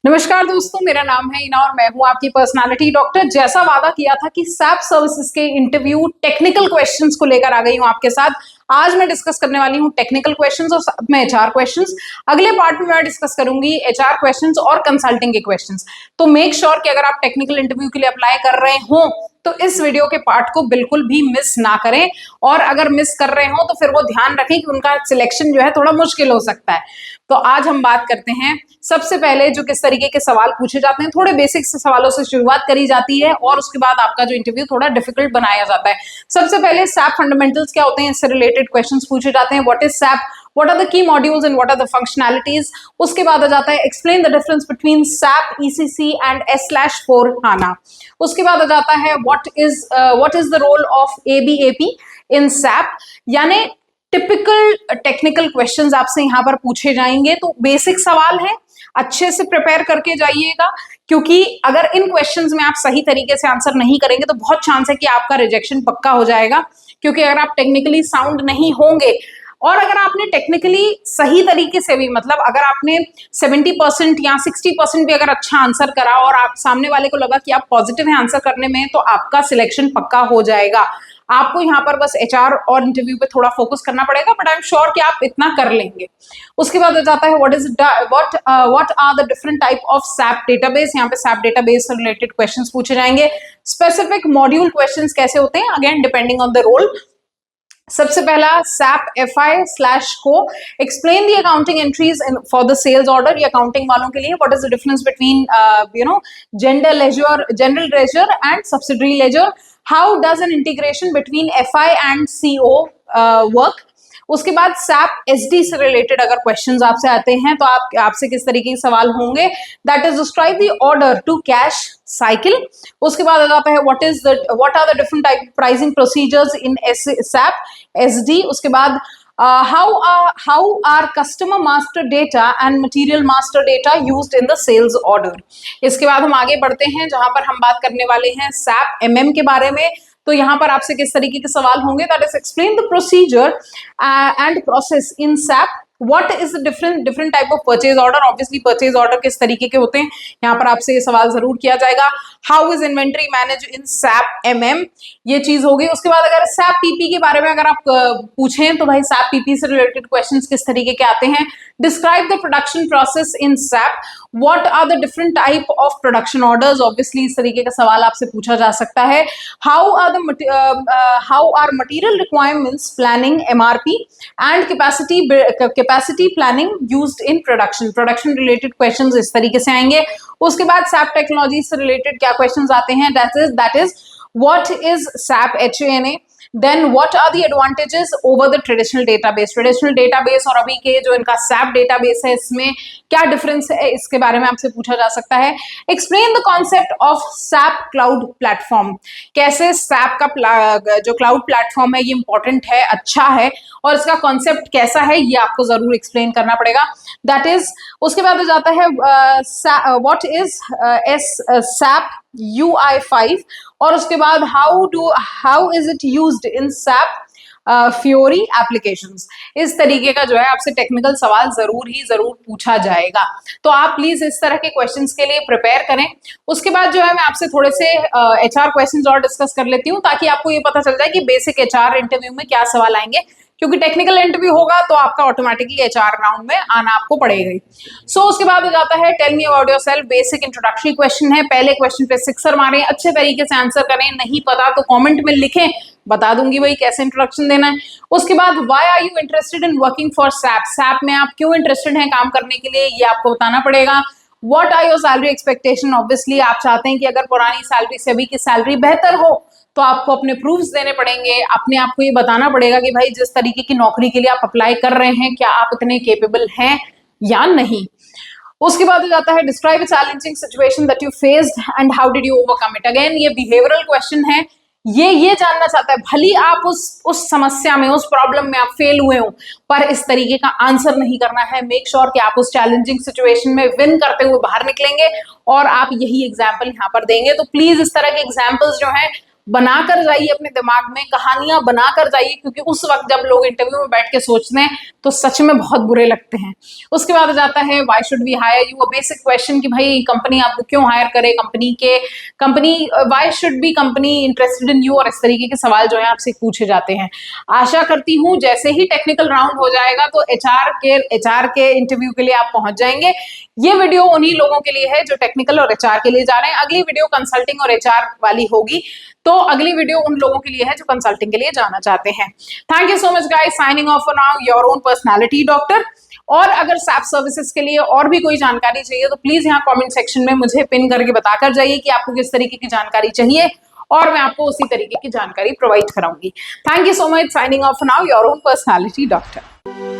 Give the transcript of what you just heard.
नमस्कार दोस्तों, मेरा नाम है इना और मैं हूं आपकी पर्सनालिटी डॉक्टर। जैसा वादा किया था कि सैप सर्विसेज के इंटरव्यू टेक्निकल क्वेश्चंस को लेकर आ गई हूं आपके साथ। आज मैं डिस्कस करने वाली हूं टेक्निकल क्वेश्चंस और साथ में एचआर क्वेश्चंस। अगले पार्ट में मैं डिस्कस करूंगी एचआर क्वेश्चंस और कंसल्टिंग के क्वेश्चंस। तो मेक श्योर कि अगर आप टेक्निकल इंटरव्यू के लिए अप्लाई कर रहे हो तो इस वीडियो के पार्ट को बिल्कुल भी मिस ना करें, और अगर मिस कर रहे हो तो फिर वो ध्यान रखें कि उनका सिलेक्शन जो है थोड़ा मुश्किल हो सकता है। तो आज हम बात करते हैं सबसे पहले जो किस तरीके के सवाल पूछे जाते हैं। थोड़े बेसिक से सवालों से शुरुआत करी जाती है और उसके बाद आपका जो इंटरव्यू थोड़ा डिफिकल्ट बनाया जाता है। सबसे पहले सैप फंडामेंटल्स क्या होते हैं, इससे रिलेटेड क्वेश्चंस पूछे जाते हैं। What is SAP, what are the key modules and what are the functionalities. उसके बाद आ जाता है explain the difference between SAP ECC and S/4 HANA। उसके बाद आ जाता है what is the role of ABAP in SAP. यानी टिपिकल टेक्निकल क्वेश्चंस आपसे यहाँ पर पूछे जाएंगे। तो बेसिक सवाल है, अच्छे से प्रिपेयर करके जाइएगा, क्योंकि अगर इन क्वेश्चंस में आप सही तरीके से आंसर नहीं करेंगे तो बहुत चांस है कि आपका रिजेक्शन पक्का हो जाएगा। क्योंकि अगर आप टेक्निकली साउंड नहीं होंगे और अगर आपने टेक्निकली सही तरीके से भी, मतलब अगर आपने 70% या 60% भी अगर अच्छा आंसर करा और आप सामने वाले को लगा कि आप पॉजिटिव है आंसर करने में, तो आपका सिलेक्शन पक्का हो जाएगा। आपको यहाँ पर बस एचआर और इंटरव्यू पे थोड़ा फोकस करना पड़ेगा, बट आई एम श्योर कि आप इतना कर लेंगे। उसके बाद आ जाता है what are the different type of SAP database. यहाँ पे सैप डेटाबेस से रिलेटेड क्वेश्चंस पूछे जाएंगे। स्पेसिफिक मॉड्यूल क्वेश्चंस कैसे होते हैं, again depending on the role. सबसे पहला SAP FI/CO, explain the accounting entries for the sales order. ये अकाउंटिंग वालों के लिए। What is the difference between general ledger and subsidiary ledger. How does an integration between FI and CO work. उसके बाद SAP SD से related अगर questions आपसे आते हैं तो आपसे किस तरीके के सवाल होंगे। That is describe the order to cash cycle. उसके बाद आ जाता है what are the different type pricing procedures in SAP SD। उसके बाद how are customer master data and material master data used in the sales order। इसके बाद हम आगे बढ़ते हैं जहां पर हम बात करने वाले हैं सैप MM के बारे में। तो यहाँ पर आपसे किस तरीके के सवाल होंगे। That is explain the procedure and process in SAP. What is the different type of purchase order। Obviously purchase order किस तरीके के होते हैं, यहाँ पर आपसे ये सवाल जरूर किया जाएगा। How is inventory managed in SAP MM, ये चीज होगी। उसके बाद अगर SAP PP के बारे में अगर आप पूछें तो भाई SAP PP से रिलेटेड क्वेश्चंस किस तरीके के आते हैं। Describe the production process in SAP। What are the different type of production orders। Obviously इस तरीके का सवाल आपसे पूछा जा सकता है। How are material requirements planning MRP and capacity planning used in production related questions इस तरीके से आएंगे। उसके बाद SAP टेक्नोलॉजी से रिलेटेड क्या क्वेश्चंस आते हैं। that is what is SAP HANA। Then what are the advantages over the traditional database और अभी के जो इनका SAP database है इसमें क्या डिफरेंस है, इसके बारे में आपसे पूछा जा सकता है। Explain the concept of SAP cloud platform। कैसे SAP का जो क्लाउड प्लेटफॉर्म है ये इंपॉर्टेंट है, अच्छा है, और इसका कॉन्सेप्ट कैसा है ये आपको जरूर एक्सप्लेन करना पड़ेगा। दैट इज उसके बाद आ जाता है व्हाट इज SAP UI5। और उसके बाद how is it used in SAP Fiori applications. इस तरीके का जो है आपसे टेक्निकल सवाल जरूर पूछा जाएगा। तो आप प्लीज इस तरह के क्वेश्चंस के लिए प्रिपेयर करें। उसके बाद जो है मैं आपसे थोड़े से HR क्वेश्चंस और डिस्कस कर लेती हूँ, ताकि आपको ये पता चल जाए कि बेसिक HR इंटरव्यू में क्या सवाल आएंगे। क्योंकि टेक्निकल इंटरव्यू होगा तो आपका ऑटोमेटिकली HR राउंड में आना आपको पड़ेगा ही। सो उसके बाद हो जाता है tell me about yourself. Basic introductory question है। पहले क्वेश्चन पे सिक्सर मारें, अच्छे तरीके से आंसर करें। नहीं पता तो कमेंट में लिखें, बता दूंगी भाई कैसे इंट्रोडक्शन देना है। उसके बाद why are you interested in working for SAP में आप क्यों इंटरेस्टेड हैं काम करने के लिए, ये आपको बताना पड़ेगा। What are your salary expectation. Obviously आप चाहते हैं कि अगर पुरानी सैलरी से अभी की सैलरी बेहतर हो तो आपको अपने प्रूफ्स देने पड़ेंगे, अपने आप को ये बताना पड़ेगा कि भाई जिस तरीके की नौकरी के लिए आप अप्लाई कर रहे हैं क्या आप इतने केपेबल हैं या नहीं। उसके बाद हो जाता है describe a challenging situation that you faced and how did you overcome it. Again ये बिहेवियरल क्वेश्चन है। ये जानना चाहता है भली आप उस समस्या में, उस प्रॉब्लम में आप फेल हुए हो, पर इस तरीके का आंसर नहीं करना है। मेक श्योर कि आप उस चैलेंजिंग सिचुएशन में विन करते हुए बाहर निकलेंगे और आप यही एग्जाम्पल यहाँ पर देंगे। तो प्लीज इस तरह के एग्जाम्पल्स जो हैं बनाकर जाइए, अपने दिमाग में कहानियां बनाकर जाइए, क्योंकि उस वक्त जब लोग इंटरव्यू में बैठ के सोचते हैं तो सच में बहुत बुरे लगते हैं। उसके बाद जाता है why should we hire you, basic question कि भाई कंपनी आपको क्यों हायर करे, company why should be company interested in you, और इस तरीके के सवाल जो है आपसे पूछे जाते हैं। आशा करती हूँ जैसे ही टेक्निकल राउंड हो जाएगा तो एचआर के इंटरव्यू के लिए आप पहुंच जाएंगे। ये वीडियो उन्हीं लोगों के लिए है जो टेक्निकल और एचआर के लिए जा रहे हैं। अगली वीडियो कंसल्टिंग और एचआर वाली होगी, तो अगली वीडियो उन लोगों के लिए है जो कंसल्टिंग के लिए जाना चाहते हैं। Thank you so much guys, signing off for now, your own personality doctor. और अगर सैप सर्विसेज के लिए और भी कोई जानकारी चाहिए तो प्लीज यहाँ कमेंट सेक्शन में मुझे पिन करके बताकर जाइए कि आपको किस तरीके की जानकारी चाहिए, और मैं आपको उसी तरीके की जानकारी प्रोवाइड कराऊंगी। Thank you so much, signing off now, your own personality doctor.